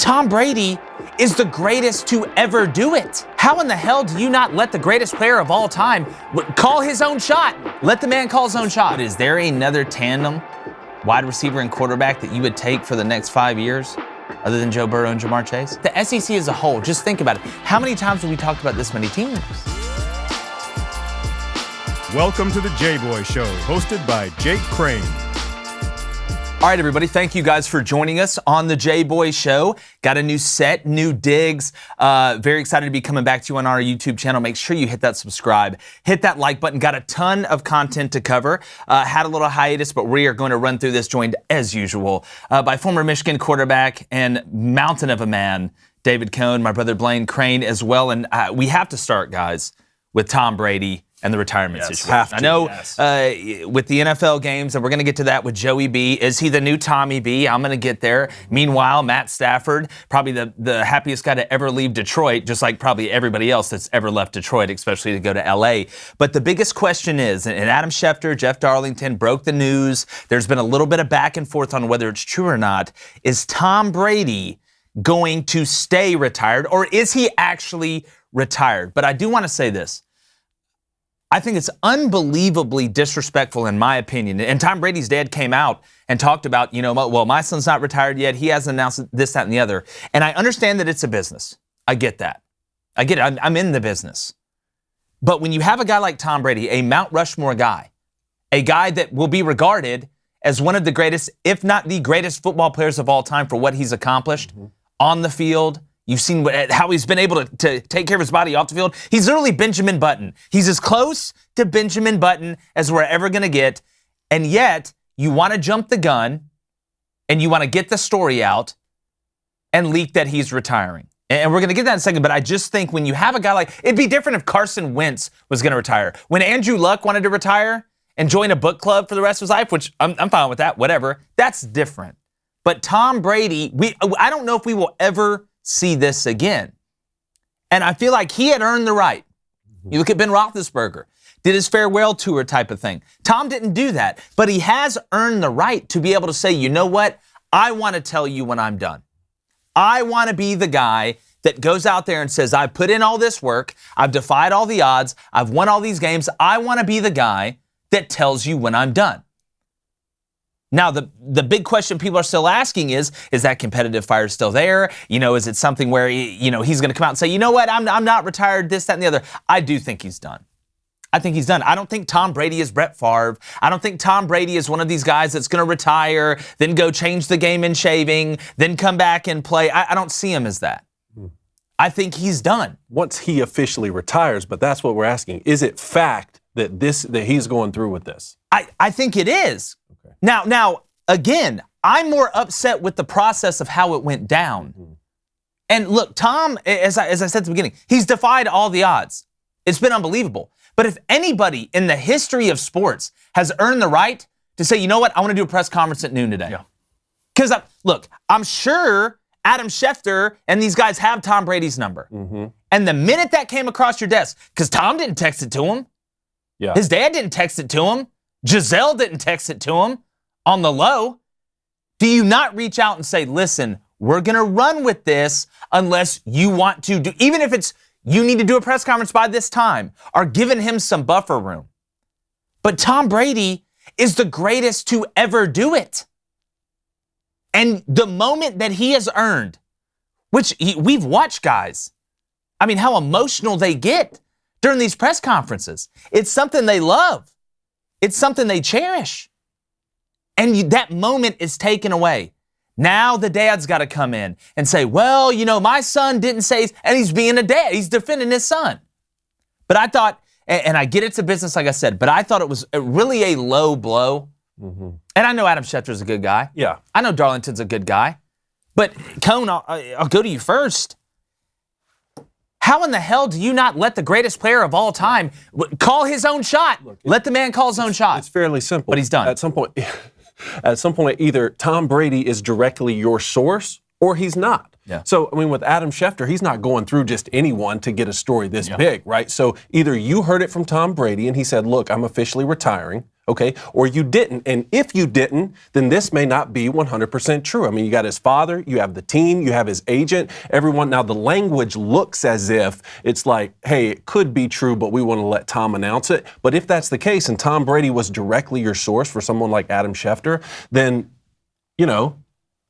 Tom Brady is the greatest to ever do it. How in the hell do you not let the greatest player of all time call his own shot? Let the man call his own shot. But is there another tandem, wide receiver and quarterback, that you would take for the next 5 years other than Joe Burrow and Jamar Chase? The SEC as a whole, just think about it. How many times have we talked about this many teams? Welcome to the Jboy Show, hosted by Jake Crane. All right, everybody, thank you guys for joining us on the Jboy Show. Got a new set, new digs. Very excited to be coming back to you on our YouTube channel. Make sure you hit that subscribe, hit that like button. Got a ton of content to cover. Had a little hiatus, but we are going to run through this, joined as usual by former Michigan quarterback and mountain of a man, David Cohn, my brother Blaine Crane as well. And we have to start, guys, with Tom Brady and the retirement situation. I know with the NFL games, and we're going to get to that with Joey B. Is he the new Tommy B? I'm going to get there. Meanwhile, Matt Stafford, probably the happiest guy to ever leave Detroit, just like probably everybody else that's ever left Detroit, especially to go to L.A. But the biggest question is, and Adam Schefter, Jeff Darlington broke the news. There's been a little bit of back and forth on whether it's true or not. Is Tom Brady going to stay retired, or is he actually retired? But I do want to say this. I think it's unbelievably disrespectful, in my opinion. And Tom Brady's dad came out and talked about, well, my son's not retired yet. He hasn't announced this, that, and the other. And I understand that it's a business. I get that. I get it. I'm in the business. But when you have a guy like Tom Brady, a Mount Rushmore guy, a guy that will be regarded as one of the greatest, if not the greatest football players of all time for what he's accomplished on the field. You've seen how he's been able to take care of his body off the field. He's literally Benjamin Button. He's as close to Benjamin Button as we're ever going to get. And yet, you want to jump the gun and you want to get the story out and leak that he's retiring. And we're going to get that in a second, but I just think when you have a guy like, it'd be different if Carson Wentz was going to retire. When Andrew Luck wanted to retire and join a book club for the rest of his life, which I'm fine with that, whatever, that's different. But Tom Brady, I don't know if we will ever see this again. And I feel like he had earned the right. You look at Ben Roethlisberger, did his farewell tour type of thing. Tom didn't do that, but he has earned the right to be able to say, you know what? I want to tell you when I'm done. I want to be the guy that goes out there and says, I've put in all this work. I've defied all the odds. I've won all these games. I want to be the guy that tells you when I'm done. Now, the big question people are still asking is that competitive fire still there? Is it something where, he's going to come out and say, you know what, I'm not retired, this, that, and the other. I do think he's done. I think he's done. I don't think Tom Brady is Brett Favre. I don't think Tom Brady is one of these guys that's going to retire, then go change the game in shaving, then come back and play. I don't see him as that. I think he's done. Once he officially retires, but that's what we're asking. Is it fact that he's going through with this? I think it is. Okay. Now, again, I'm more upset with the process of how it went down. And look, Tom, as I said at the beginning, he's defied all the odds. It's been unbelievable. But if anybody in the history of sports has earned the right to say, you know what, I want to do a press conference at noon today. Because, look, I'm sure Adam Schefter and these guys have Tom Brady's number. And the minute that came across your desk, because Tom didn't text it to him. His dad didn't text it to him. Giselle didn't text it to him on the low. Do you not reach out and say, listen, we're going to run with this unless you want to do, even if it's you need to do a press conference by this time, or giving him some buffer room. But Tom Brady is the greatest to ever do it. And the moment that he has earned, which we've watched guys, how emotional they get during these press conferences. It's something they love. It's something they cherish. And that moment is taken away. Now the dad's got to come in and say, well, my son didn't say, and he's being a dad. He's defending his son. But I thought, and I get it's a business, like I said, but I thought it was really a low blow. And I know Adam Schefter's a good guy. Yeah. I know Darlington's a good guy. But Cohn, I'll go to you first. How in the hell do you not let the greatest player of all time call his own shot? Look, let the man call his own shot. It's fairly simple. But he's done. At some point, either Tom Brady is directly your source or he's not. Yeah. So, with Adam Schefter, he's not going through just anyone to get a story this big, right? So either you heard it from Tom Brady and he said, look, I'm officially retiring, okay? Or you didn't. And if you didn't, then this may not be 100% true. I mean, you got his father, you have the team, you have his agent, everyone. Now, the language looks as if it's like, hey, it could be true, but we want to let Tom announce it. But if that's the case, and Tom Brady was directly your source for someone like Adam Schefter, then, you know,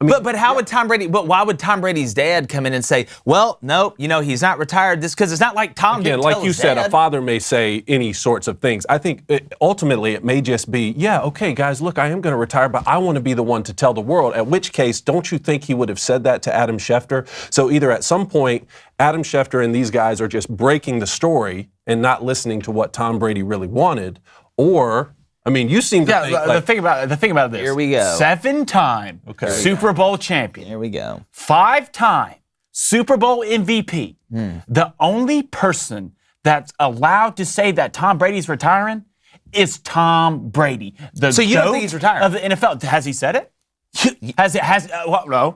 I mean, but how would Tom Brady? But why would Tom Brady's dad come in and say, "Well, no, he's not retired"? This because it's not like Tom. Again, didn't like tell you his said, dad. a father may say any sorts of things. I think ultimately it may just be, yeah, okay, guys, look, I am going to retire, but I want to be the one to tell the world. At which case, don't you think he would have said that to Adam Schefter? So either at some point, Adam Schefter and these guys are just breaking the story and not listening to what Tom Brady really wanted, or. I mean, you seem to think the thing about this. Here we go. 7-time Super Bowl champion. Here we go. 5-time Super Bowl MVP. The only person that's allowed to say that Tom Brady's retiring is Tom Brady. So you don't think he's retiring? Of the NFL. Has he said it?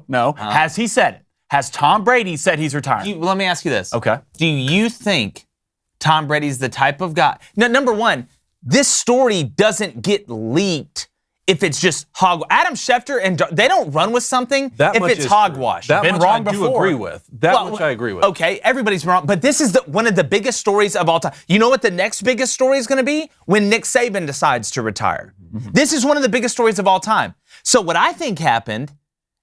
No. Has he said it? Has Tom Brady said he's retiring? Let me ask you this. Okay. Do you think Tom Brady's the type of guy? No, number one, this story doesn't get leaked if it's just hog. Adam Schefter and they don't run with something if it's hogwash. That Been much wrong I do before. agree with. That much I agree with. Okay, everybody's wrong, but this is one of the biggest stories of all time. You know what the next biggest story is going to be? When Nick Saban decides to retire. This is one of the biggest stories of all time. So what I think happened,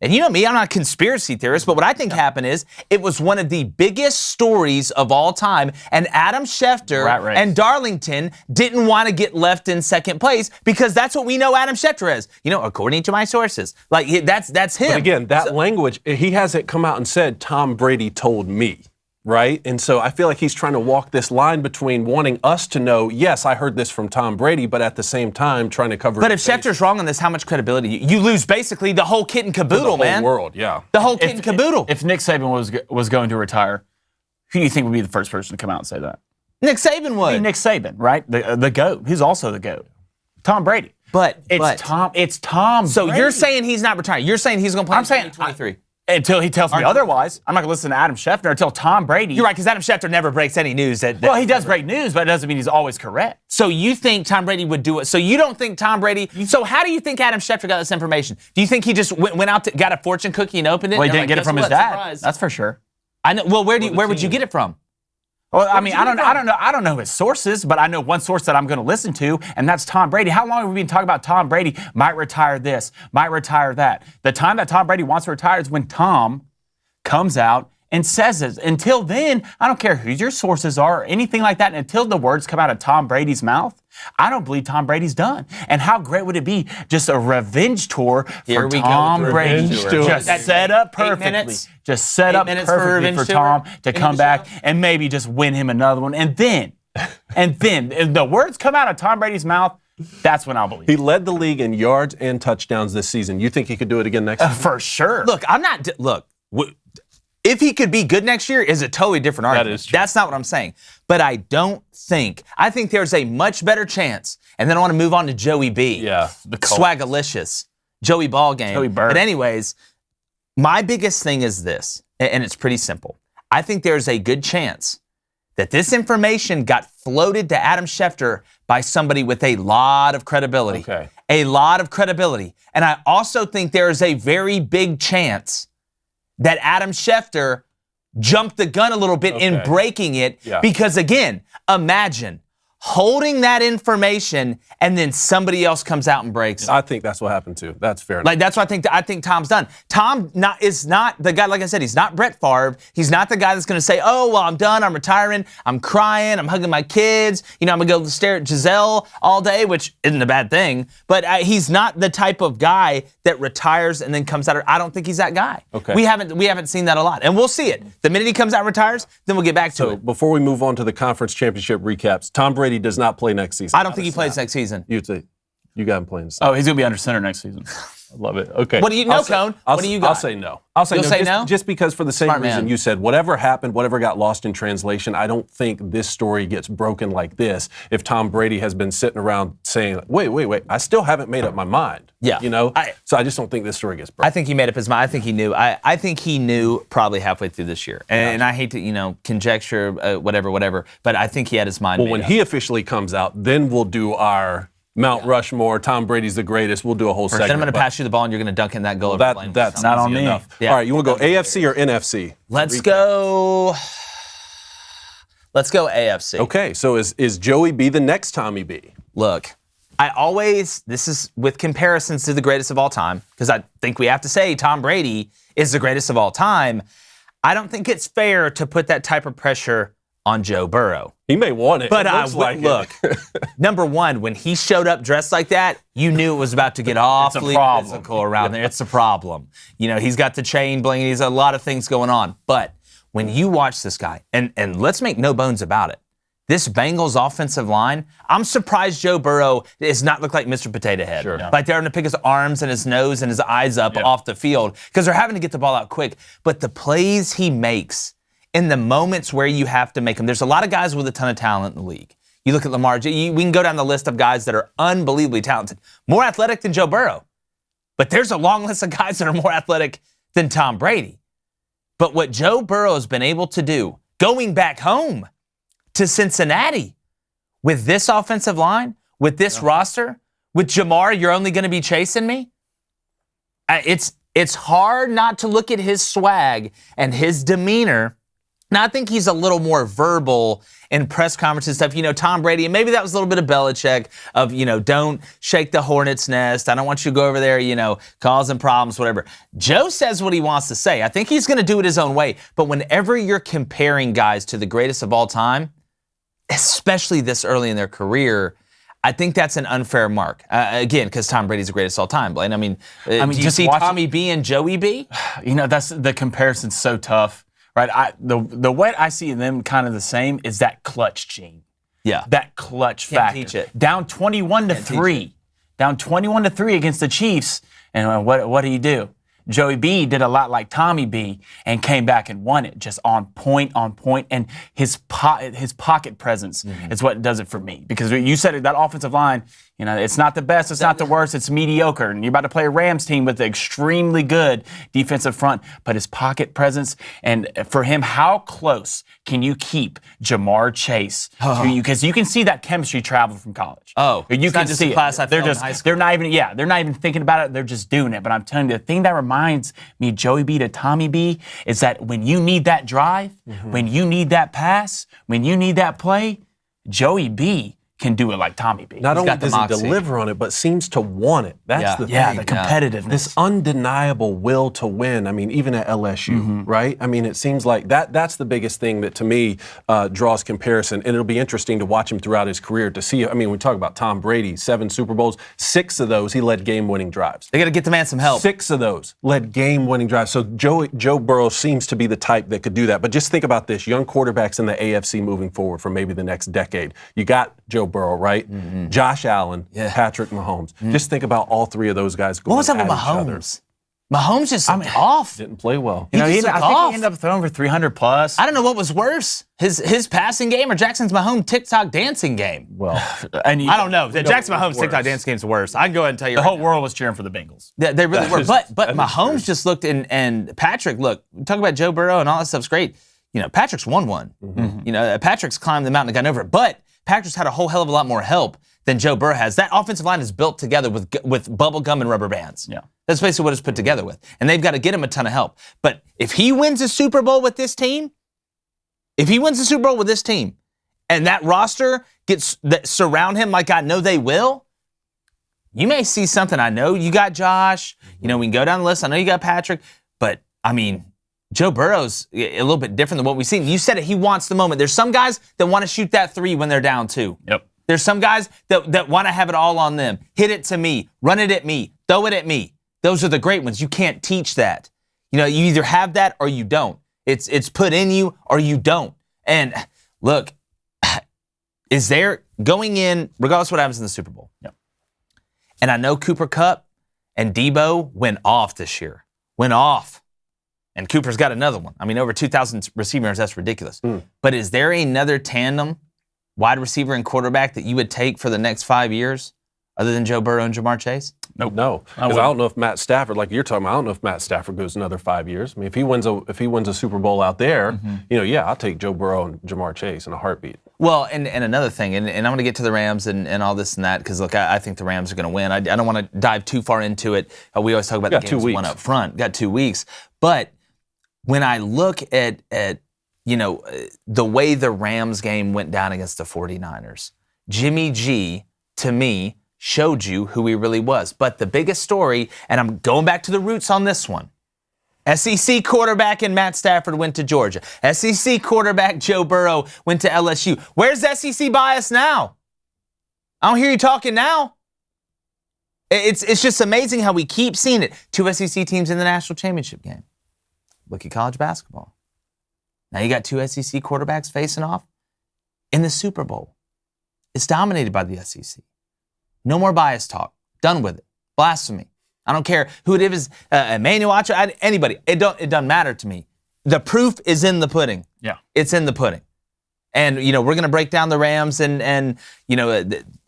and you know me, I'm not a conspiracy theorist, but what I think happened is it was one of the biggest stories of all time, and Adam Schefter and Darlington didn't want to get left in second place because that's what we know Adam Schefter as. According to my sources. Like, that's him. But again, that language, he hasn't come out and said, Tom Brady told me. Right? And so I feel like he's trying to walk this line between wanting us to know, yes, I heard this from Tom Brady, but at the same time trying to cover. But if Schefter's wrong on this, how much credibility? You lose basically the whole kit and caboodle, the whole man. world, yeah. The whole kit and caboodle. If Nick Saban was going to retire, who do you think would be the first person to come out and say that? Nick Saban would. Nick Saban, right? The GOAT. Who's also the GOAT? Tom Brady. It's Tom. So Brady. you're saying he's not retiring. You're saying he's going to play in 2023. Until he tells me otherwise. I'm not going to listen to Adam Schefter until Tom Brady. You're right, because Adam Schefter never breaks any news. Well, he does break news, but it doesn't mean he's always correct. So you think Tom Brady would do it? So you don't think Tom Brady? So how do you think Adam Schefter got this information? Do you think he just went out, got a fortune cookie and opened it? Well, he didn't get it from his dad. Surprise. That's for sure. I know. Well, where would you get it from? Well, I mean, I don't know his sources, but I know one source that I'm going to listen to, and that's Tom Brady. How long have we been talking about Tom Brady might retire this, might retire that? The time that Tom Brady wants to retire is when Tom comes out and says it. Until then, I don't care who your sources are or anything like that. And until the words come out of Tom Brady's mouth, I don't believe Tom Brady's done. And how great would it be just a revenge tour for Tom Brady? Just set up perfectly. Just set up perfectly for Tom to come back and maybe just win him another one. And then if the words come out of Tom Brady's mouth, that's when I'll believe. He led the league in yards and touchdowns this season. You think he could do it again next season? For sure. Look, if he could be good next year is a totally different argument. That is true. That's not what I'm saying. But I think there's a much better chance. And then I want to move on to Joey B. Yeah. The Swagalicious. Joey Ballgame. Joey Bird. But anyways, my biggest thing is this, and it's pretty simple. I think there's a good chance that this information got floated to Adam Schefter by somebody with a lot of credibility. Okay. A lot of credibility. And I also think there is a very big chance that Adam Schefter jumped the gun a little bit in breaking it. Yeah. Because again, imagine holding that information and then somebody else comes out and breaks it. I think that's what happened too. That's fair enough. Like, that's what I think Tom's done. Tom is not the guy, like I said, he's not Brett Favre. He's not the guy that's going to say, oh, well, I'm done, I'm retiring, I'm crying, I'm hugging my kids, I'm going to go stare at Giselle all day, which isn't a bad thing. But he's not the type of guy that retires and then comes out. I don't think he's that guy. Okay. We haven't seen that a lot. And we'll see it. The minute he comes out and retires, then we'll get back to it. Before we move on to the conference championship recaps, Tom Brady does not play next season. I don't think he plays next season. You got him playing. Oh, he's going to be under center next season. I love it. Okay. What do you know, Cone? What do you got? I'll say no. I'll say You'll no. say no? Just because for the same Smart reason man. you said, whatever happened, whatever got lost in translation, I don't think this story gets broken like this if Tom Brady has been sitting around saying, wait, I still haven't made up my mind. Yeah. So I just don't think this story gets broken. I think he made up his mind. I think he knew. I think he knew probably halfway through this year. And I hate to, conjecture, whatever. But I think he had his mind made when up. he officially comes out, then we'll do our Mount Rushmore, Tom Brady's the greatest. We'll do a whole segment. Then I'm going to pass you the ball, and you're going to dunk in that goal. That's not on easy me. enough. Yeah. All right, you want to go AFC or NFC? Let's go AFC. Okay, so is Joey B the next Tommy B? Look, this is with comparisons to the greatest of all time, because I think we have to say Tom Brady is the greatest of all time. I don't think it's fair to put that type of pressure on Joe Burrow. He may want it. But look, number one, when he showed up dressed like that, you knew it was about to get awfully physical around there. It's a problem. He's got the chain bling. He's a lot of things going on. But when you watch this guy, and let's make no bones about it, this Bengals offensive line, I'm surprised Joe Burrow does not look like Mr. Potato Head. Sure. Like they're going to pick his arms and his nose and his eyes up off the field because they're having to get the ball out quick. But the plays he makes in the moments where you have to make them, there's a lot of guys with a ton of talent in the league. You look at Lamar, we can go down the list of guys that are unbelievably talented, more athletic than Joe Burrow. But there's a long list of guys that are more athletic than Tom Brady. But what Joe Burrow has been able to do, going back home to Cincinnati, with this offensive line, with this roster, with Jamar, you're only going to be chasing me? It's hard not to look at his swag and his demeanor. Now, I think he's a little more verbal in press conferences and stuff. Tom Brady, and maybe that was a little bit of Belichick of, don't shake the hornet's nest. I don't want you to go over there, causing problems, whatever. Joe says what he wants to say. I think he's going to do it his own way. But whenever you're comparing guys to the greatest of all time, especially this early in their career, I think that's an unfair mark. Again, because Tom Brady's the greatest of all time, Blaine. I mean, do you see Tommy B and Joey B? That's the comparison's so tough. Right, the way I see them kind of the same is that clutch gene. Yeah, that clutch factor. Teach it. Down 21-3, down 21-3 against the Chiefs, and what do you do? Joey B did a lot like Tommy B and came back and won it, just on point, and his pocket presence is what does it for me. Because you said it, that offensive line, it's not the best, it's not the worst, it's mediocre. And you're about to play a Rams team with an extremely good defensive front, but his pocket presence, and for him, how close can you keep Jamar Chase to you? Because you can see that chemistry travel from college. Oh, you can see it. Class I failed in high school. They're not even thinking about it. They're just doing it. But I'm telling you, the thing that reminds me of Joey B to Tommy B is that when you need that drive, when you need that pass, when you need that play, Joey B can do it like Tommy B. Not only does he deliver on it, but seems to want it. That's the thing. Yeah, the competitiveness. This undeniable will to win. I mean, even at LSU, right? I mean, it seems like that's the biggest thing that, to me, draws comparison. And it'll be interesting to watch him throughout his career to see. I mean, we talk about Tom Brady, 7 Super Bowls, 6 of those he led game-winning drives. They got to get the man some help. 6 of those led game-winning drives. So Joe Burrow seems to be the type that could do that. But just think about this. Young quarterbacks in the AFC moving forward for maybe the next decade. You got Joe Burrow, right? Josh Allen, Patrick Mahomes. Just think about all 3 of those guys going What was up with Mahomes? Mahomes just looked off. Didn't play well. I think he ended up throwing for 300 plus. I don't know what was worse, his passing game or Jackson's Mahomes TikTok dancing game. Well, I don't know. The Jackson Mahomes TikTok dancing game's worse. I can go ahead and tell you. The whole world was cheering for the Bengals. They really were. But Mahomes just looked and Patrick, look, talk about Joe Burrow and all that stuff's great. Patrick's won one. Patrick's climbed the mountain and gotten over it. But Patrick's had a whole hell of a lot more help than Joe Burrow has. That offensive line is built together with bubble gum and rubber bands. Yeah. That's basically what it's put together with. And they've got to get him a ton of help. But if he wins a Super Bowl with this team, and that roster that surround him like I know they will, you may see something. I know you got Josh. We can go down the list. I know you got Patrick. But, I mean, Joe Burrow's a little bit different than what we've seen. You said it, he wants the moment. There's some guys that want to shoot that 3 when they're down 2. Yep. There's some guys that want to have it all on them. Hit it to me, run it at me, throw it at me. Those are the great ones. You can't teach that. You either have that or you don't. It's put in you or you don't. And look, is there going in, regardless of what happens in the Super Bowl. Yep. And I know Cooper Kupp and Debo went off this year. Went off. And Cooper's got another one. I mean, over 2,000 receivers, that's ridiculous. But is there another tandem, wide receiver and quarterback, that you would take for the next 5 years other than Joe Burrow and Jamar Chase? Nope. No. Because I don't know if Matt Stafford, like you're talking about, I don't know if Matt Stafford goes another 5 years. I mean, if he wins a Super Bowl out there, I'll take Joe Burrow and Jamar Chase in a heartbeat. Well, and another thing, and I'm going to get to the Rams and all this and that, because, look, I think the Rams are going to win. I don't want to dive too far into it. We always talk about the games won up front. Got 2 weeks. But when I look at the way the Rams game went down against the 49ers, Jimmy G, to me, showed you who he really was. But the biggest story, and I'm going back to the roots on this one, SEC quarterback and Matt Stafford went to Georgia. SEC quarterback Joe Burrow went to LSU. Where's SEC bias now? I don't hear you talking now. It's just amazing how we keep seeing it. 2 SEC teams in the national championship game. Look at college basketball. Now you got 2 SEC quarterbacks facing off in the Super Bowl. It's dominated by the SEC. No more bias talk. Done with it. Blasphemy. I don't care who it is, Emmanuel Acho, anybody. It doesn't matter to me. The proof is in the pudding. Yeah. It's in the pudding. And, we're going to break down the Rams and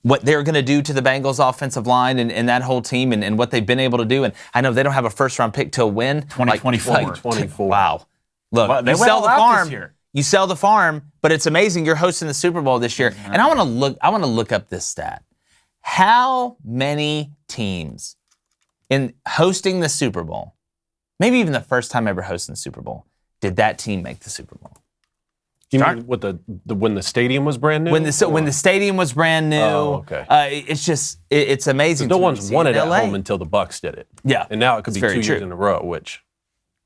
what they're going to do to the Bengals offensive line and that whole team and what they've been able to do. And I know they don't have a first-round pick till when? 2024. Wow. Look, well, you sell the farm. You sell the farm, but it's amazing you're hosting the Super Bowl this year. And I want to look up this stat. How many teams in hosting the Super Bowl, maybe even the first time ever hosting the Super Bowl, did that team make the Super Bowl? You mean what when the stadium was brand new? When the stadium was brand new. Oh, okay. It's amazing. No one's won it at home until the Bucs did it. Yeah. And now it could be 2 very years true. in a row, which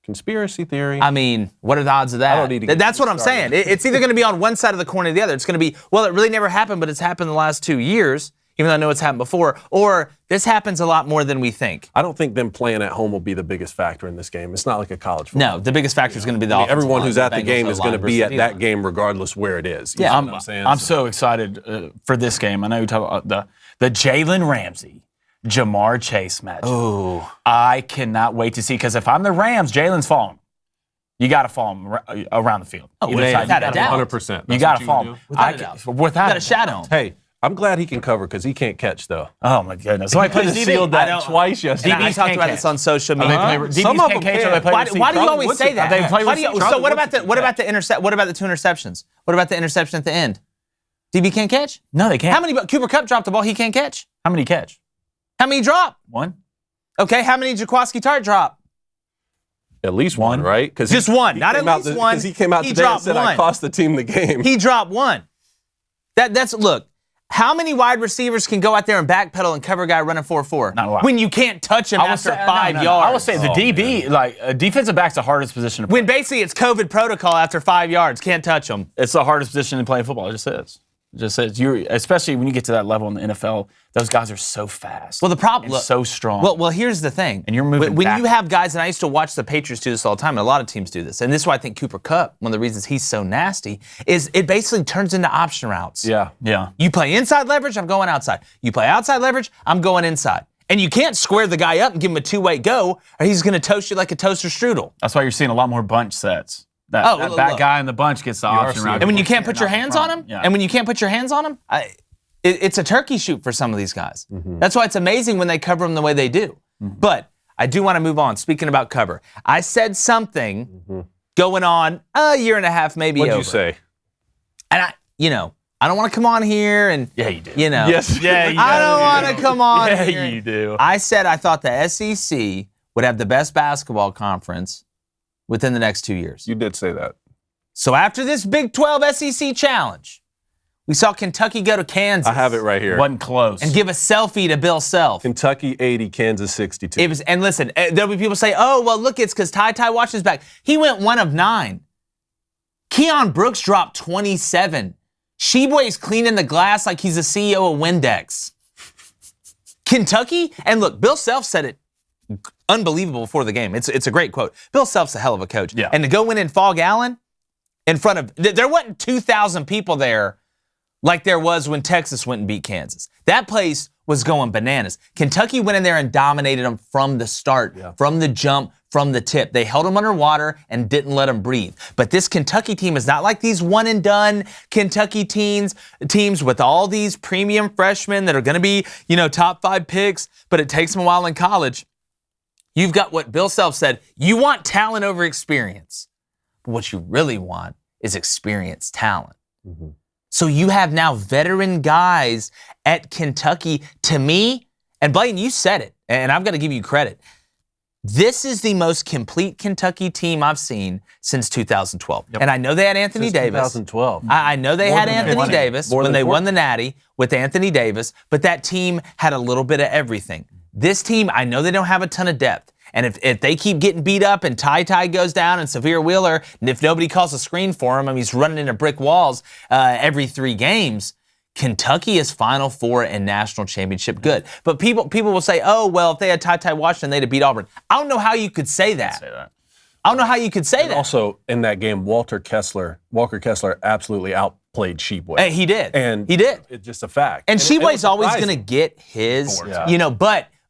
conspiracy theory. I mean, what are the odds of that? I don't need to get That's what I'm started. saying. It's either going to be on one side of the coin or the other. It's going to be, well, it really never happened, but it's happened the last 2 years, even though I know it's happened before, or this happens a lot more than we think. I don't think them playing at home will be the biggest factor in this game. It's not like a college football. No, the biggest factor is going to be the offensive everyone line. who's at the Bengals game is going to be at that line. game regardless where it is. You Yeah, know what I'm saying? I'm so excited for this game. I know you talk about the Jalen Ramsey, Jamar Chase match. Oh, I cannot wait to see, because if I'm the Rams, Jalen's falling. You got to follow him around the field. Oh, Either without side, a doubt. 100%. You got to follow him. Without a doubt. Without got a shadow. Hey, I'm glad he can cover because he can't catch, though. Oh, my goodness. Somebody Could put have his sealed I that don't- twice yesterday. DB talked about this on social media. Some of them can. Why do you always say that? They play Why do you- receiver. so what about the 2 interceptions? What about the interception at the end? DB can't catch? No, they can't. How many? Cooper Kupp dropped the ball. He can't catch. How many catch? How many drop? One? Okay. How many Jaquaski Tart drop? At least one, right? Just one. Not at least one. Because he came out He today and dropped said, I one. cost the team the game. He dropped one. Look. How many wide receivers can go out there and backpedal and cover a guy running 4-4? Not a lot. When you can't touch him after 5 yards. I will say the DB, defensive back's the hardest position to play. When basically it's COVID protocol after 5 yards, can't touch him. It's the hardest position to play in football. It just is. It just is. Especially when you get to that level in the NFL, those guys are so fast. Well, the problem, and so strong. Well, here's the thing. And you're moving when back. you have guys, and I used to watch the Patriots do this all the time, and a lot of teams do this, and this is why I think Cooper Kupp, one of the reasons he's so nasty, is it basically turns into option routes. Yeah. Yeah. You play inside leverage, I'm going outside. You play outside leverage, I'm going inside. And you can't square the guy up and give him a two-way go, or he's going to toast you like a toaster strudel. That's why you're seeing a lot more bunch sets. That back guy in the bunch gets the option route. And when you can't put your hands on him, it's a turkey shoot for some of these guys. That's why it's amazing when they cover them the way they do. But I do want to move on. Speaking about cover, I said something going on a year and a half, maybe What'd over. you say? And I don't want to come on here and, Yeah, you do. Yes. Yeah, you do. I don't want to come on Yeah, here. you do. I said I thought the SEC would have the best basketball conference within the next 2 years. You did say that. So after this Big 12 SEC challenge, we saw Kentucky go to Kansas. I have it right here. Wasn't close. And give a selfie to Bill Self. Kentucky 80, Kansas 62. It was, and listen, there'll be people say, oh, well, look, it's because Ty Washington's back. He went 1 of 9. Keon Brooks dropped 27. Jboy's cleaning the glass like he's the CEO of Windex. Kentucky, and look, Bill Self said it unbelievable before the game. It's a great quote. Bill Self's a hell of a coach. Yeah. And to go in Fog Allen in front of, there wasn't 2,000 people there like there was when Texas went and beat Kansas. That place was going bananas. Kentucky went in there and dominated them from the start, from the jump, from the tip. They held them underwater and didn't let them breathe. But this Kentucky team is not like these one-and-done Kentucky teams with all these premium freshmen that are going to be, top 5 picks, but it takes them a while in college. You've got what Bill Self said, you want talent over experience. But what you really want is experienced talent. So you have now veteran guys at Kentucky. To me, and Blaine, you said it, and I've got to give you credit. This is the most complete Kentucky team I've seen since 2012. Yep. And I know they had Anthony Since Davis. 2012. I know they had Anthony Davis when they won the Natty with Anthony Davis, but that team had a little bit of everything. This team, I know they don't have a ton of depth. And if they keep getting beat up and Ty goes down and Severe Wheeler, and if nobody calls a screen for him, I mean, he's running into brick walls every 3 games, Kentucky is Final Four and national championship good. But people will say, oh, well, if they had Ty Washington, they'd have beat Auburn. I don't know how you could say that. I don't know how you could say that. Also, in that game, Walker Kessler absolutely outplayed Jboy. He did. And he did. It's just a fact. And Jboy's always going to get his,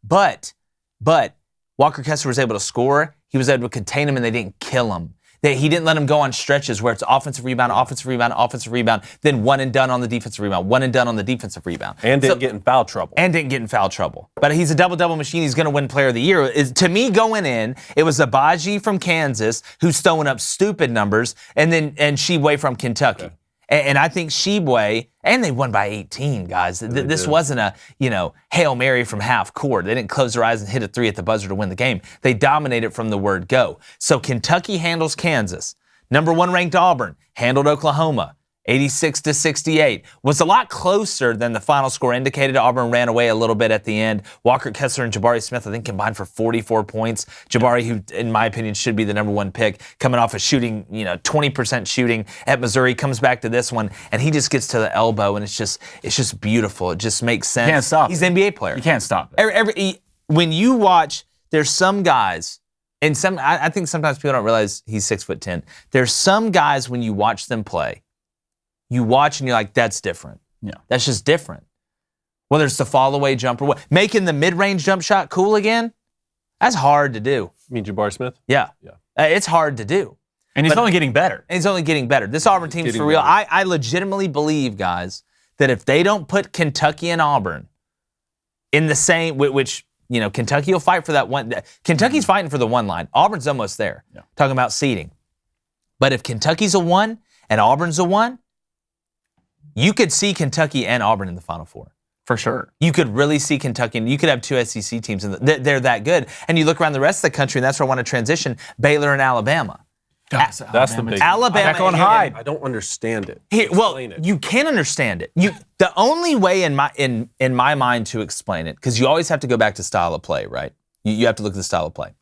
but Walker Kessler was able to score. He was able to contain him, and they didn't kill him. He didn't let him go on stretches where it's offensive rebound, then one and done on the defensive rebound, one and done on the defensive rebound. And didn't get in foul trouble. But he's a double-double machine. He's going to win Player of the Year. To me, going in, it was Abaji from Kansas who's throwing up stupid numbers, and Jboy from Kentucky. Okay. And I think Jboy, and they won by 18, guys. This wasn't a, Hail Mary from half court. They didn't close their eyes and hit a 3 at the buzzer to win the game. They dominated from the word go. So Kentucky handles Kansas. Number 1 ranked Auburn handled Oklahoma. 86-68. Was a lot closer than the final score indicated. Auburn ran away a little bit at the end. Walker Kessler and Jabari Smith, I think, combined for 44 points. Jabari, who, in my opinion, should be the number 1 pick, coming off of shooting, 20% shooting at Missouri, comes back to this one, and he just gets to the elbow, and it's just beautiful. It just makes sense. You can't stop. He's an NBA player. You can't stop. When you watch, there's some guys, and I think sometimes people don't realize he's 6'10". There's some guys, when you watch them play, you watch and you're like, that's different. Yeah. That's just different. Whether it's the fall-away jumper, making the mid-range jump shot cool again, that's hard to do. You mean Jabari Smith? Yeah. It's hard to do. And he's only getting better. This Auburn team's for real. I legitimately believe, guys, that if they don't put Kentucky and Auburn in the same, which, Kentucky will fight for that one. Kentucky's fighting for the 1 line. Auburn's almost there. Yeah. Talking about seeding. But if Kentucky's a 1 and Auburn's a 1, you could see Kentucky and Auburn in the Final Four. For sure. You could really see Kentucky, and you could have 2 SEC teams, and they're that good. And you look around the rest of the country, and that's where I want to transition, Baylor and Alabama. That's the big Alabama. I don't understand it. You can understand it. The only way in my mind to explain it, because you always have to go back to style of play, right? You have to look at the style of play.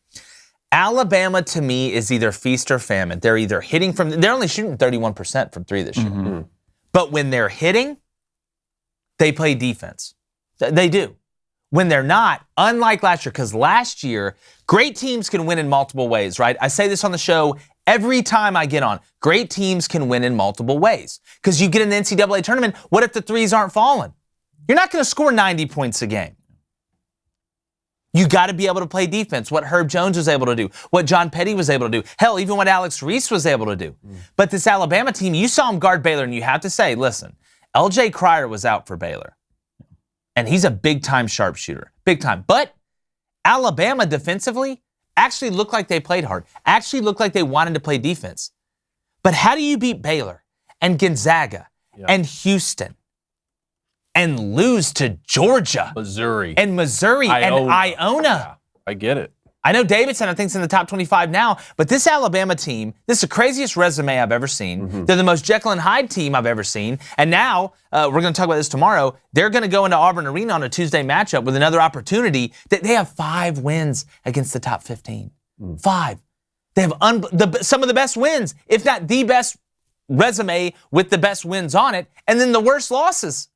Alabama, to me, is either feast or famine. They're either hitting they're only shooting 31% from 3 this year. Mm-hmm. But when they're hitting, they play defense. They do. When they're not, unlike last year, because last year, great teams can win in multiple ways, right? I say this on the show every time I get on. Great teams can win in multiple ways. Because you get in the NCAA tournament, what if the threes aren't falling? You're not going to score 90 points a game. You got to be able to play defense, what Herb Jones was able to do, what John Petty was able to do, hell, even what Alex Reese was able to do. But this Alabama team, you saw him guard Baylor, and you have to say, listen, L.J. Cryer was out for Baylor, and he's a big-time sharpshooter, big time. But Alabama defensively actually looked like they played hard, actually looked like they wanted to play defense. But how do you beat Baylor and Gonzaga and Houston and lose to Georgia, Missouri, and Iona? Yeah, I get it. I know Davidson, I think, is in the top 25 now, but this Alabama team, this is the craziest resume I've ever seen. Mm-hmm. They're the most Jekyll and Hyde team I've ever seen. And now, we're going to talk about this tomorrow, they're going to go into Auburn Arena on a Tuesday matchup with another opportunity. They have 5 wins against the top 15. 5. They have some of the best wins, if not the best resume with the best wins on it, and then the worst losses.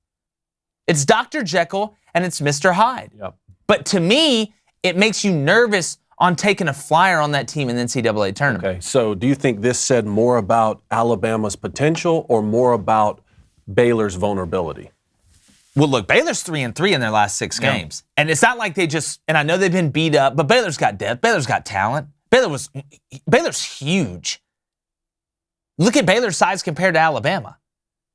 It's Dr. Jekyll and it's Mr. Hyde. Yep. But to me, it makes you nervous on taking a flyer on that team in the NCAA tournament. Okay, so do you think this said more about Alabama's potential or more about Baylor's vulnerability? Well, look, Baylor's 3-3 in their last 6 games. And it's not like and I know they've been beat up, but Baylor's got depth. Baylor's got talent. Baylor's huge. Look at Baylor's size compared to Alabama.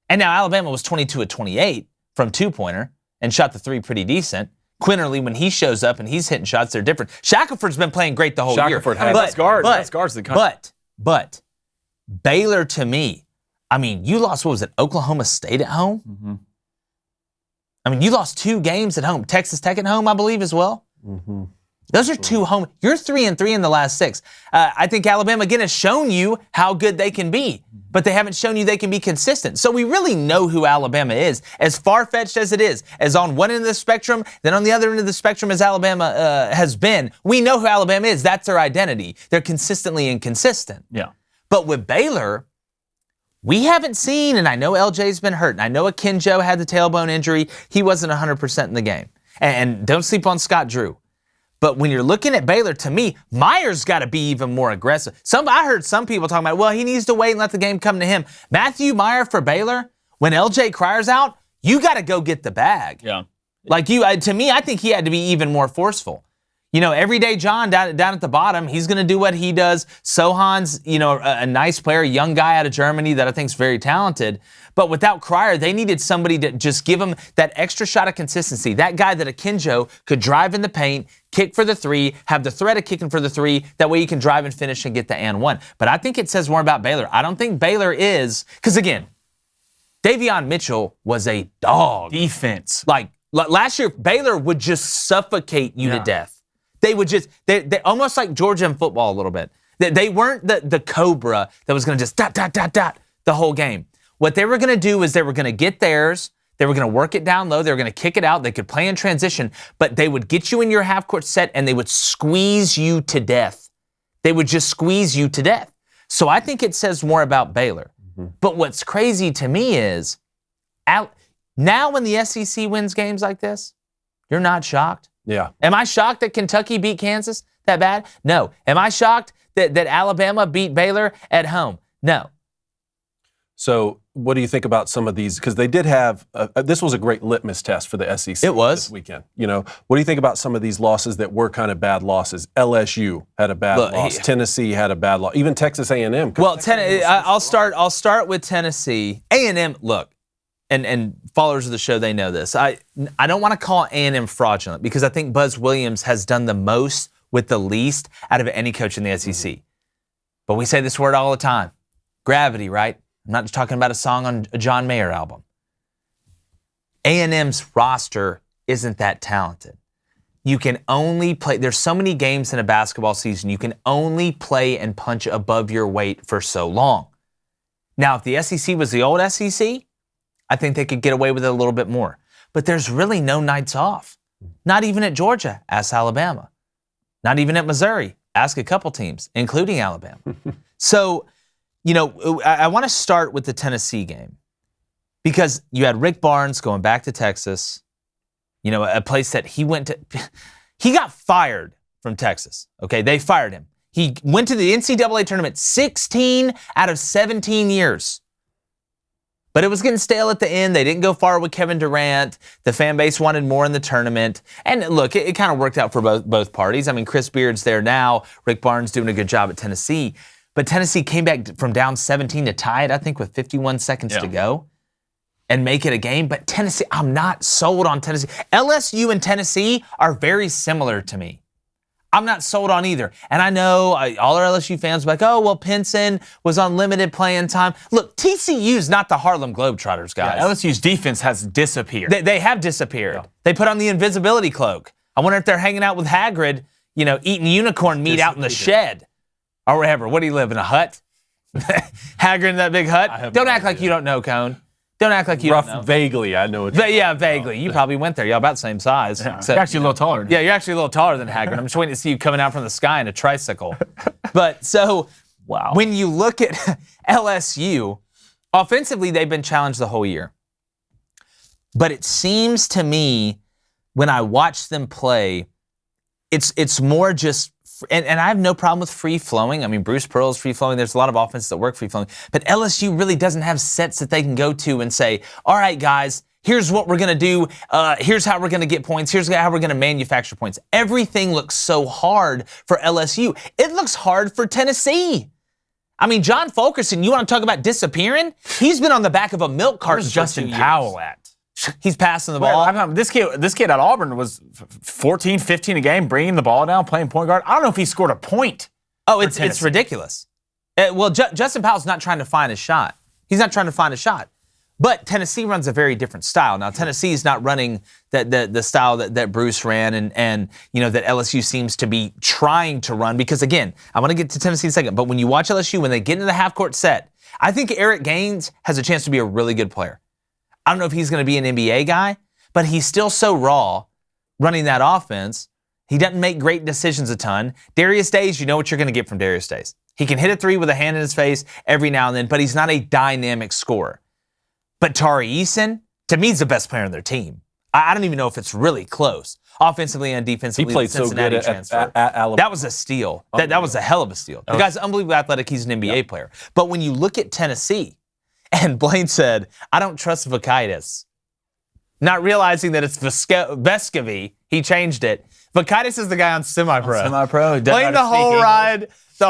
And now Alabama was 22 of 28 from 2-pointer and shot the 3 pretty decent. Quinterly, when he shows up and he's hitting shots, they're different. Shackelford's been playing great the whole year. Best guards in the country. But Baylor, to me, I mean, you lost, what was it, Oklahoma State at home? Mm-hmm. I mean, you lost 2 games at home. Texas Tech at home, I believe, as well. Mm-hmm. Those are 2 home. You're 3-3 in the last 6. I think Alabama, again, has shown you how good they can be, but they haven't shown you they can be consistent. So we really know who Alabama is. As far-fetched as it is, as on one end of the spectrum, then on the other end of the spectrum as Alabama has been, we know who Alabama is. That's their identity. They're consistently inconsistent. Yeah. But with Baylor, we haven't seen, and I know LJ's been hurt, and I know Akinjo had the tailbone injury. He wasn't 100% in the game. And don't sleep on Scott Drew. But when you're looking at Baylor, to me, Meyer's got to be even more aggressive. I heard some people talking about, well, he needs to wait and let the game come to him. Matthew Meyer for Baylor, when LJ Cryer's out, you got to go get the bag. Yeah. Like to me, I think he had to be even more forceful. You know, everyday John down at the bottom, he's going to do what he does. Sohan's, a nice player, a young guy out of Germany that I think is very talented. But without Cryer, they needed somebody to just give him that extra shot of consistency. That guy that Akinjo could drive in the paint, kick for the 3, have the threat of kicking for the 3. That way you can drive and finish and get the and 1. But I think it says more about Baylor. I don't think Baylor is, because again, Davion Mitchell was a dog. Defense. Like last year, Baylor would just suffocate you to death. They would just, they're almost like Georgia in football a little bit. They weren't the Cobra that was going to just dot the whole game. What they were going to do is they were going to get theirs. They were going to work it down low. They were going to kick it out. They could play in transition, but they would get you in your half-court set and they would squeeze you to death. They would just squeeze you to death. So I think it says more about Baylor. Mm-hmm. But what's crazy to me is, now when the SEC wins games like this, you're not shocked. Yeah. Am I shocked that Kentucky beat Kansas that bad? No. Am I shocked that Alabama beat Baylor at home? No. So what do you think about some of these? Because they did have, this was a great litmus test for the SEC. It was. This weekend. What do you think about some of these losses that were kind of bad losses? LSU had a bad loss. Tennessee had a bad loss. Even Texas A&M. Well, I'll start with Tennessee. A&M, look, and followers of the show, they know this. I don't want to call A&M fraudulent because I think Buzz Williams has done the most with the least out of any coach in the SEC. Mm-hmm. But we say this word all the time. Gravity, right? I'm not just talking about a song on a John Mayer album. A&M's roster isn't that talented. You can only play, there's so many games in a basketball season, you can only play and punch above your weight for so long. Now, if the SEC was the old SEC, I think they could get away with it a little bit more. But there's really no nights off. Not even at Georgia, ask Alabama. Not even at Missouri, ask a couple teams, including Alabama. So, I want to start with the Tennessee game because you had Rick Barnes going back to Texas, a place that he went to. He got fired from Texas, okay? They fired him. He went to the NCAA tournament 16 out of 17 years. But it was getting stale at the end. They didn't go far with Kevin Durant. The fan base wanted more in the tournament. And look, it kind of worked out for both parties. I mean, Chris Beard's there now. Rick Barnes doing a good job at Tennessee. But Tennessee came back from down 17 to tie it, I think, with 51 seconds to go and make it a game. But Tennessee, I'm not sold on Tennessee. LSU and Tennessee are very similar to me. I'm not sold on either. And I know all our LSU fans are like, oh, well, Pinson was on limited playing time. Look, TCU's not the Harlem Globetrotters, guys. Yeah, LSU's defense has disappeared. They have disappeared. Yeah. They put on the invisibility cloak. I wonder if they're hanging out with Hagrid, eating unicorn meat out in the shed. Or whatever. What do you live in, a hut? Hagrid in that big hut? Don't act like you don't know, Cone. Don't act like you don't know. Vaguely, I know it. Yeah, vaguely. You probably went there. Y'all about the same size. Yeah. You're actually a little taller. Yeah, you're actually a little taller than Hagrid. I'm just waiting to see you coming out from the sky in a tricycle. But so, wow. When you look at LSU, offensively, they've been challenged the whole year. But it seems to me, when I watch them play, it's more just, and I have no problem with free-flowing. I mean, Bruce Pearl's free-flowing. There's a lot of offenses that work free-flowing. But LSU really doesn't have sets that they can go to and say, all right, guys, here's what we're going to do. Here's how we're going to get points. Here's how we're going to manufacture points. Everything looks so hard for LSU. It looks hard for Tennessee. I mean, John Fulkerson, you want to talk about disappearing? He's been on the back of a milk carton. Where's Justin Powell at? He's passing the ball. This kid at Auburn was 14, 15 a game, bringing the ball down, playing point guard. I don't know if he scored a point. Oh, it's ridiculous. Well, Justin Powell's not trying to find a shot. He's not trying to find a shot. But Tennessee runs a very different style. Now, Tennessee is not running the style that Bruce ran and that LSU seems to be trying to run. Because, again, I want to get to Tennessee in a second, but when you watch LSU, when they get into the half-court set, I think Eric Gaines has a chance to be a really good player. I don't know if he's going to be an NBA guy, but he's still so raw running that offense. He doesn't make great decisions a ton. Darius Days, you know what you're going to get from Darius Days. He can hit a three with a hand in his face every now and then, but he's not a dynamic scorer. But Tari Eason, to me, is the best player on their team. I don't even know if it's really close. Offensively and defensively, He played so good at Alabama. That was a steal. That was a hell of a steal. The guy's unbelievably athletic. He's an NBA player. But when you look at Tennessee, and Blaine said, I don't trust Vakaitis. Not realizing that it's Vescovy, he changed it. Vakaitis is the guy on semi-pro. Semi-pro. Blaine the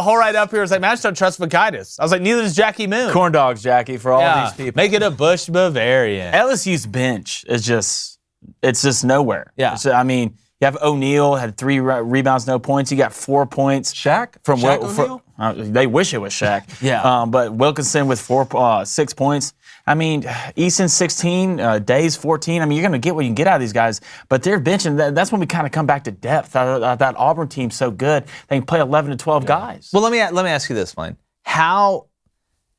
whole ride up here was like, man, I just don't trust Vakaitis. I was like, neither does Jackie Moon. Corn dogs, Jackie, for all these people. Make it a Bush Bavarian. LSU's bench is just nowhere. Yeah. You have O'Neal, had 3 rebounds, no points. You got 4 points. Shaq? From Shaq O'Neal? They wish it was Shaq. Yeah. But Wilkinson with 6 points. Easton 16, Days 14. You're going to get what you can get out of these guys. But their bench, and that's when we kind of come back to depth. That Auburn team's so good. They can play 11 to 12 guys. Well, let me ask you this, Blaine.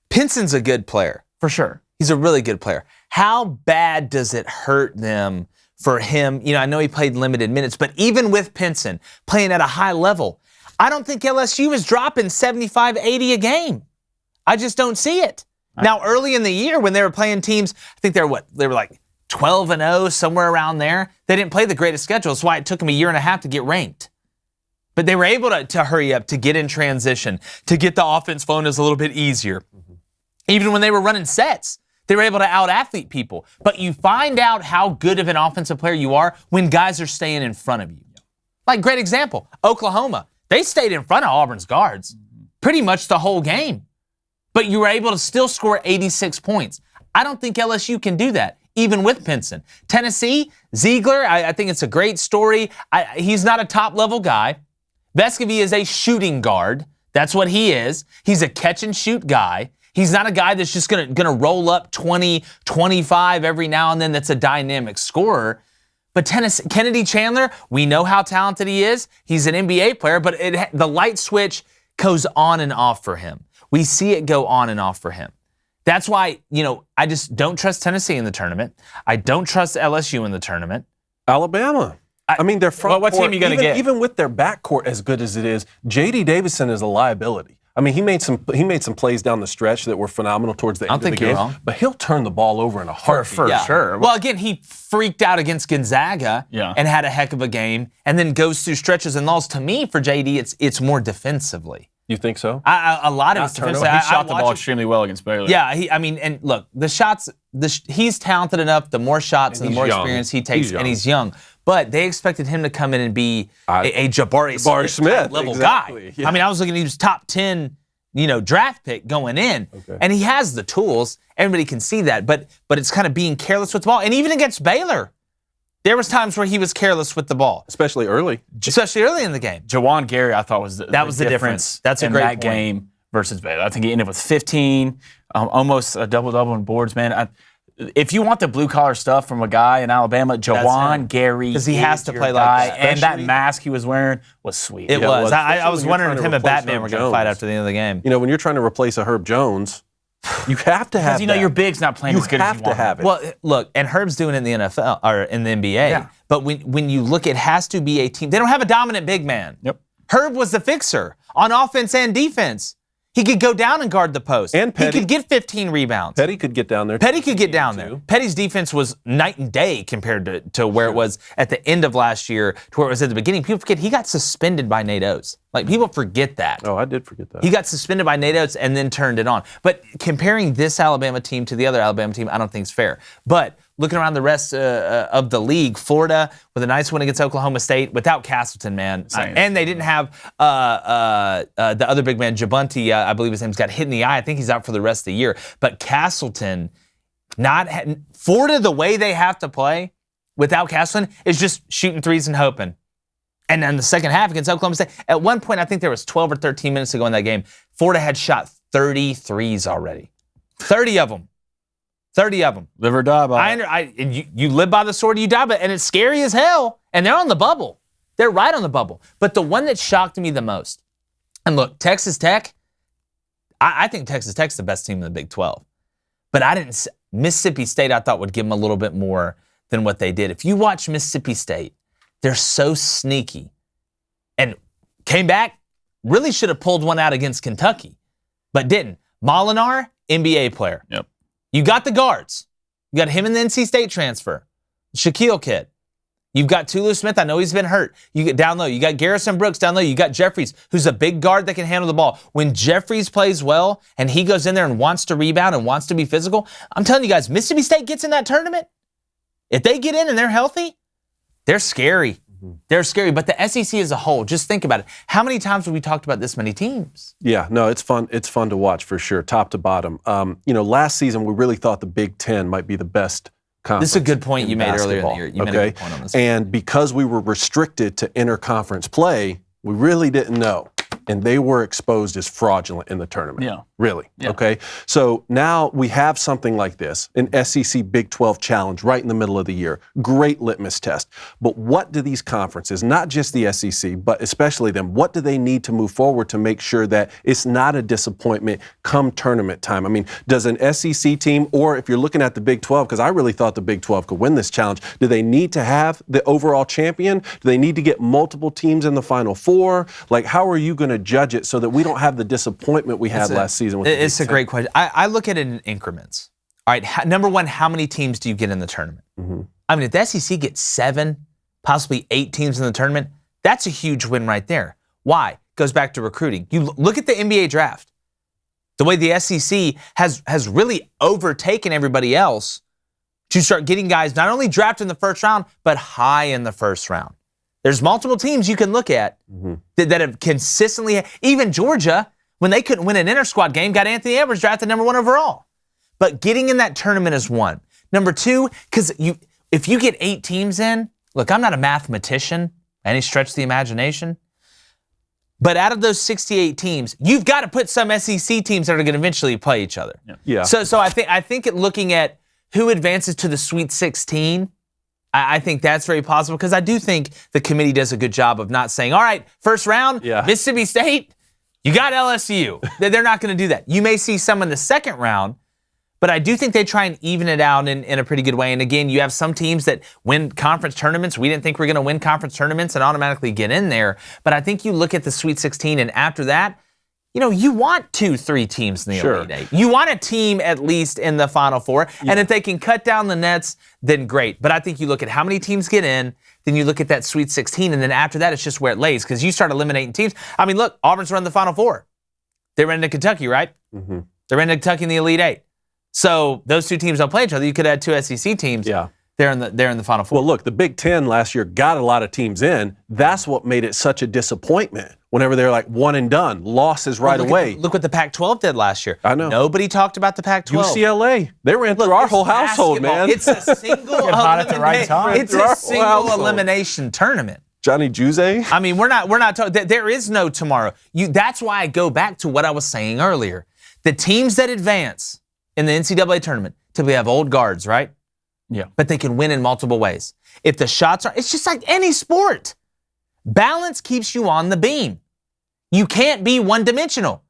Pinson's a good player. For sure. He's a really good player. How bad does it hurt them for him? I know he played limited minutes, but even with Pinson playing at a high level, I don't think LSU is dropping 75, 80 a game. I just don't see it. Now, early in the year when they were playing teams, I think they were like 12-0, somewhere around there. They didn't play the greatest schedule. That's why it took them a year and a half to get ranked. But they were able to hurry up, to get in transition, to get the offense flowing a little bit easier. Even when they were running sets, they were able to out-athlete people. But you find out how good of an offensive player you are when guys are staying in front of you. Like, great example, Oklahoma. They stayed in front of Auburn's guards pretty much the whole game. But you were able to still score 86 points. I don't think LSU can do that, even with Pinson. Tennessee, Ziegler, I think it's a great story. He's not a top-level guy. Vescovy is a shooting guard. That's what he is. He's a catch-and-shoot guy. He's not a guy that's just gonna roll up 20, 25 every now and then that's a dynamic scorer. But Kennedy Chandler, we know how talented he is. He's an NBA player, but the light switch goes on and off for him. We see it go on and off for him. That's why, I just don't trust Tennessee in the tournament. I don't trust LSU in the tournament. Alabama. Their front what court, team are you going to get? Even with their backcourt as good as it is, J.D. Davison is a liability. He made some plays down the stretch that were phenomenal towards the end of the game. Wrong. But he'll turn the ball over in a heartbeat. For sure. Well, again, he freaked out against Gonzaga and had a heck of a game, and then goes through stretches and lulls. To me, for JD, it's more defensively. You think so? A lot of it's defensively. He shot the ball extremely well against Baylor. Yeah, and look, the shots. He's talented enough. The more shots and the more experience he takes, and he's young. But they expected him to come in and be a Jabari Smith level guy. Yeah. I was looking. He was top 10. Draft pick going in. Okay. And he has the tools. Everybody can see that. But it's kind of being careless with the ball. And even against Baylor, there was times where he was careless with the ball. Especially early in the game. Jawan Gary, I thought, was the difference. That's a great point. Game versus Baylor. I think he ended with 15, almost a double-double on boards, man. If you want the blue-collar stuff from a guy in Alabama, Jawan Gary, because he has to play like that. And that mask he was wearing was sweet. It was. I was wondering if him and Batman were going to fight after the end of the game. When you're trying to replace a Herb Jones, you have to have because your big's not playing as good as you want. You have to have it. Well, look, and Herb's doing it in the NFL or in the NBA. Yeah. But when you look, it has to be a team. They don't have a dominant big man. Yep. Herb was the fixer on offense and defense. He could go down and guard the post. And Petty. He could get 15 rebounds. Petty could get down there. Petty's defense was night and day compared to where it was at the end of last year to where it was at the beginning. People forget he got suspended by Nate Oates. People forget that. Oh, I did forget that. He got suspended by Nate Oates and then turned it on. But comparing this Alabama team to the other Alabama team, I don't think is fair. But looking around the rest of the league, Florida with a nice win against Oklahoma State without Castleton, man. And they didn't have the other big man, Jabunti, I believe his name's got hit in the eye. I think he's out for the rest of the year. But Castleton, Florida, the way they have to play without Castleton is just shooting threes and hoping. And then the second half against Oklahoma State, at one point, I think there was 12 or 13 minutes to go in that game, Florida had shot 30 threes already. 30 of them. 30 of them. Live or die by it. And you live by the sword, you die by it, and it's scary as hell. And they're on the bubble. They're right on the bubble. But the one that shocked me the most, and look, Texas Tech, I think Texas Tech's the best team in the Big 12. But Mississippi State, I thought, would give them a little bit more than what they did. If you watch Mississippi State, they're so sneaky. And came back, really should have pulled one out against Kentucky, but didn't. Molinar, NBA player. Yep. You got the guards. You got him in the NC State transfer. Shaquille kid. You've got Tulu Smith. I know he's been hurt. You get down low. You got Garrison Brooks down low. You got Jeffries, who's a big guard that can handle the ball. When Jeffries plays well and he goes in there and wants to rebound and wants to be physical, I'm telling you guys, Mississippi State gets in that tournament. If they get in and they're healthy, they're scary. They're scary. But the SEC as a whole, just think about it. How many times have we talked about this many teams? Yeah, no, it's fun. It's fun to watch for sure, top to bottom. Last season we really thought the Big Ten might be the best conference. This is a good point you made earlier in the basketball, year. You made a good point on this. And because we were restricted to interconference play, we really didn't know. And they were exposed as fraudulent in the tournament. Yeah. Really. Yeah. Okay. So now we have something like this, an SEC Big 12 challenge right in the middle of the year. Great litmus test. But what do these conferences, not just the SEC, but especially them, what do they need to move forward to make sure that it's not a disappointment come tournament time? I mean, does an SEC team, or if you're looking at the Big 12, because I really thought the Big 12 could win this challenge, do they need to have the overall champion? Do they need to get multiple teams in the Final Four? Like, how are you going to judge it so that we don't have the disappointment we had last season? It's a great question. I look at it in increments. All right, number one, how many teams do you get in the tournament? Mm-hmm. I mean, if the SEC gets 7, possibly 8 teams in the tournament, that's a huge win right there. Why? Goes back to recruiting. You look at the NBA draft. The way the SEC has really overtaken everybody else to start getting guys not only drafted in the first round, but high in the first round. There's multiple teams you can look at that have consistently, even Georgia, when they couldn't win an inter-squad game, got Anthony Edwards drafted number 1 overall. But getting in that tournament is one. Number 2, because if you get 8 teams in, look, I'm not a mathematician, any stretch of the imagination, but out of those 68 teams, you've got to put some SEC teams that are going to eventually play each other. Yeah. So I think looking at who advances to the Sweet 16, I think that's very possible, because I do think the committee does a good job of not saying, all right, first round, Mississippi State, you got LSU. They're not going to do that. You may see some in the second round, but I do think they try and even it out in a pretty good way. And again, you have some teams that win conference tournaments. We didn't think we were going to win conference tournaments and automatically get in there. But I think you look at the Sweet 16, and after that, you want 2-3 teams in the Elite Eight. You want a team at least in the Final Four. Yeah. And if they can cut down the nets, then great. But I think you look at how many teams get in, then you look at that Sweet 16, and then after that, it's just where it lays, because you start eliminating teams. I mean, look, Auburn's run the Final Four. They ran into Kentucky, right? Mm-hmm. They ran into Kentucky in the Elite Eight. So those 2 teams don't play each other. You could add 2 SEC teams. Yeah. They're in the Final Four. Well, look, the Big Ten last year got a lot of teams in. That's what made it such a disappointment. Whenever they're like one and done, losses right away. Look what the Pac-12 did last year. I know. Nobody talked about the Pac-12. UCLA, they ran through our whole household, man. It's a single elimination tournament. Johnny Juzé. I mean, we're not talking. There is no tomorrow. That's why I go back to what I was saying earlier. The teams that advance in the NCAA tournament typically have old guards, right? Yeah. But they can win in multiple ways. If the shots are, it's just like any sport. Balance keeps you on the beam. You can't be one-dimensional.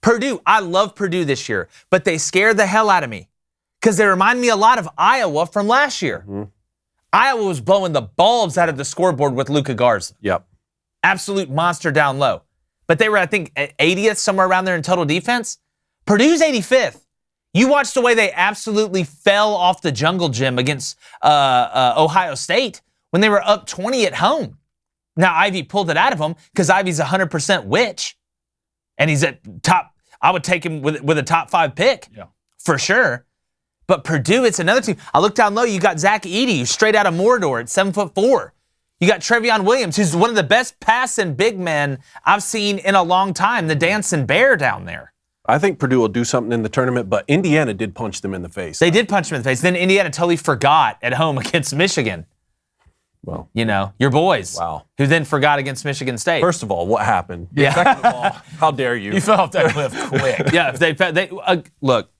Purdue, I love Purdue this year, but they scared the hell out of me because they remind me a lot of Iowa from last year. Mm-hmm. Iowa was blowing the bulbs out of the scoreboard with Luka Garza. Yep. Absolute monster down low. But they were, I think, 80th, somewhere around there in total defense. Purdue's 85th. You watched the way they absolutely fell off the jungle gym against Ohio State when they were up 20 at home. Now, Ivy pulled it out of him because Ivy's 100% witch. And he's at top, I would take him with a top 5 pick. Yeah. For sure. But Purdue, it's another team. I look down low, you got Zach Edey, who's straight out of Mordor at 7'4". You got Trevion Williams, who's one of the best passing big men I've seen in a long time, the dancing bear down there. I think Purdue will do something in the tournament, but Indiana did punch them in the face. They did punch them in the face. Then Indiana totally forgot at home against Michigan. Well, your boys. Wow. Who then forgot against Michigan State. First of all, what happened? Yeah. Second of all, how dare you? You fell off that cliff quick. Yeah. Look,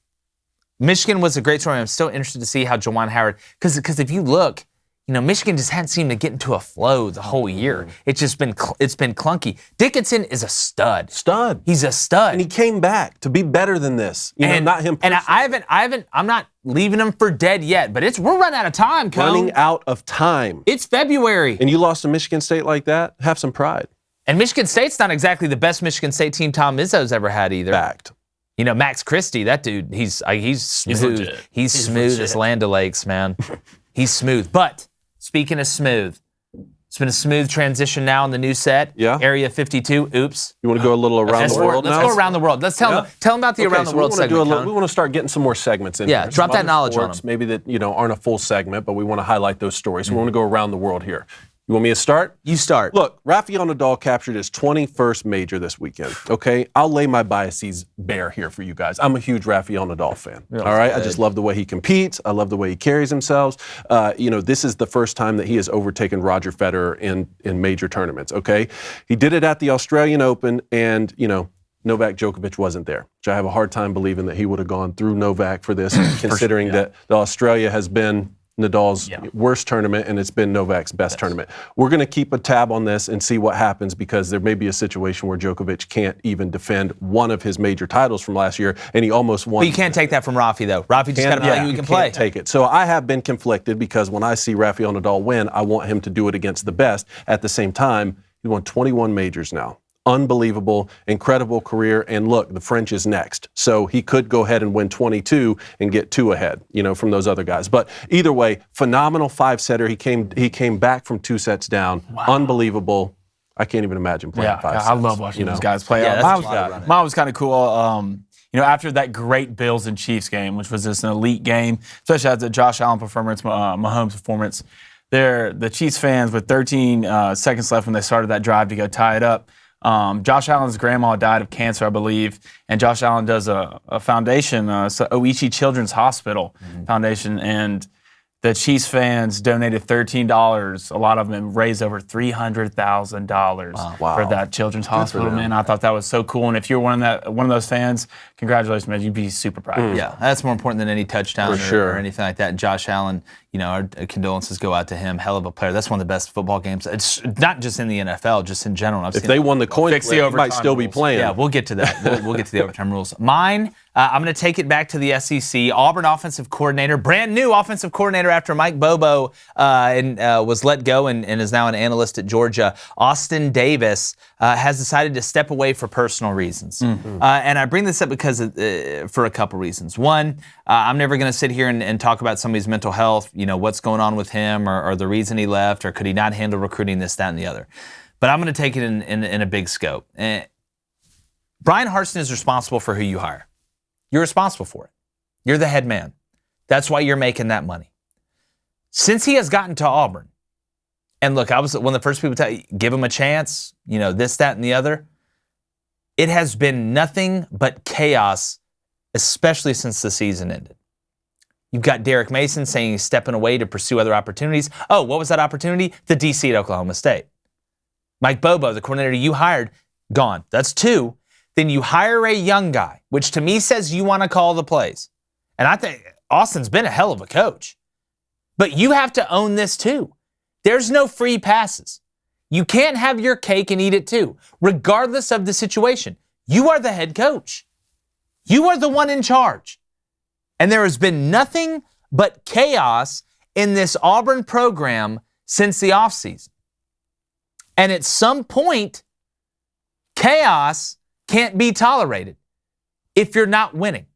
Michigan was a great story. I'm still interested to see how Juwan Howard, because if you look, Michigan just hadn't seemed to get into a flow the whole year. It's been clunky. Dickinson is a stud. He's a stud. And he came back to be better than this. Not him personally. And I'm not leaving him for dead yet, but we're running out of time, Cone. Running out of time. It's February. And you lost to Michigan State like that? Have some pride. And Michigan State's not exactly the best Michigan State team Tom Izzo's ever had either. Fact. Max Christie, that dude, he's smooth. He's smooth as Land O'Lakes, man. He's smooth. But speaking of smooth, it's been a smooth transition now in the new set. Yeah. Area 52. Oops. You want to go a little around the world now? Let's go around the world. Let's tell them about the around the world segment. We want to start getting some more segments in here. Yeah, drop that knowledge on them. Maybe that aren't a full segment, but we want to highlight those stories. So we want to go around the world here. You want me to start? You start. Look, Rafael Nadal captured his 21st major this weekend, okay? I'll lay my biases bare here for you guys. I'm a huge Rafael Nadal fan, all right? I just love the way he competes. I love the way he carries himself. This is the first time that he has overtaken Roger Federer in major tournaments, okay? He did it at the Australian Open, and, Novak Djokovic wasn't there, which I have a hard time believing that he would have gone through Novak for this, considering that the Australia has been Nadal's worst tournament, and it's been Novak's best tournament. We're going to keep a tab on this and see what happens, because there may be a situation where Djokovic can't even defend one of his major titles from last year, and he almost won. But you can't take that from Rafi, though. Rafi just got to play who he can play. Take it. So I have been conflicted, because when I see Rafael Nadal win, I want him to do it against the best. At the same time, he won 21 majors now. Unbelievable, incredible career, and look, the French is next. So he could go ahead and win 22 and get 2 ahead, from those other guys. But either way, phenomenal 5-setter. He came back from 2 sets down. Wow. Unbelievable. I can't even imagine playing 5 sets. I love watching those guys play. Yeah, mine was kind of cool. After that great Bills and Chiefs game, which was just an elite game, especially after the Josh Allen performance, Mahomes performance, the Chiefs fans with 13 seconds left when they started that drive to go tie it up. Josh Allen's grandma died of cancer, I believe, and Josh Allen does a foundation, Oichi Children's Hospital Foundation, and the Chiefs fans donated $13. A lot of them raised over $300,000 for that children's hospital. Man, I thought that was so cool. And if you're one of those fans, congratulations, man. You'd be super proud. Yeah, that's more important than any touchdown or anything like that. And Josh Allen, our condolences go out to him. Hell of a player. That's one of the best football games. It's not just in the NFL, just in general. If they won the coin flip, he might still be playing. Yeah, we'll get to that. We'll get to the overtime rules. Mine, I'm going to take it back to the SEC. Auburn offensive coordinator, brand new offensive coordinator after Mike Bobo was let go and is now an analyst at Georgia. Austin Davis has decided to step away for personal reasons. And I bring this up because for a couple reasons. One, I'm never going to sit here and talk about somebody's mental health, what's going on with him or the reason he left, or could he not handle recruiting, this, that, and the other. But I'm going to take it in a big scope. Brian Harsin is responsible for who you hire. You're responsible for it. You're the head man. That's why you're making that money. Since he has gotten to Auburn, and look, I was one of the first people to tell you, give him a chance, this, that, and the other. It has been nothing but chaos, especially since the season ended. You've got Derek Mason saying he's stepping away to pursue other opportunities. Oh, what was that opportunity? The DC at Oklahoma State. Mike Bobo, the coordinator you hired, gone. That's 2. Then you hire a young guy, which to me says you want to call the plays. And I think Austin's been a hell of a coach. But you have to own this too. There's no free passes. You can't have your cake and eat it too, regardless of the situation. You are the head coach. You are the one in charge. And there has been nothing but chaos in this Auburn program since the offseason. And at some point, chaos can't be tolerated if you're not winning.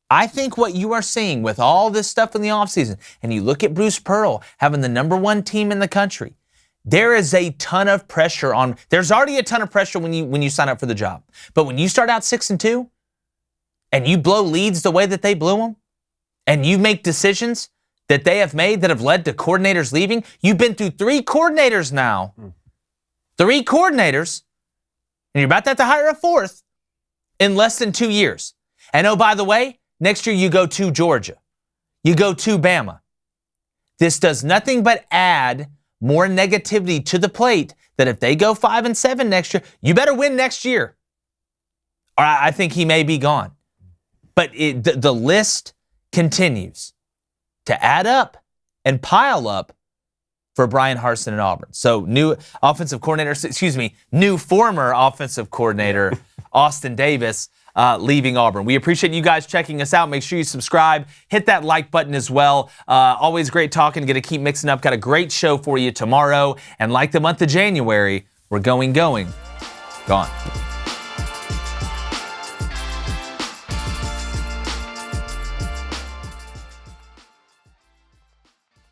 I think what you are seeing with all this stuff in the offseason, and you look at Bruce Pearl having the number 1 team in the country, there is a ton of pressure on. There's already a ton of pressure when you sign up for the job. But when you start out 6-2, and you blow leads the way that they blew them, and you make decisions that they have made that have led to coordinators leaving, you've been through 3 coordinators now. 3 coordinators. And you're about to hire a 4th in less than 2 years. And oh, by the way, next year you go to Georgia. You go to Bama. This does nothing but add more negativity to the plate that if they go 5-7 next year, you better win next year. Or I think he may be gone. But the list continues to add up and pile up for Brian Harsin and Auburn. So new former offensive coordinator Austin Davis leaving Auburn. We appreciate you guys checking us out. Make sure you subscribe. Hit that like button as well. Always great talking. Going to keep mixing up. Got a great show for you tomorrow. And like the month of January, we're going. Gone.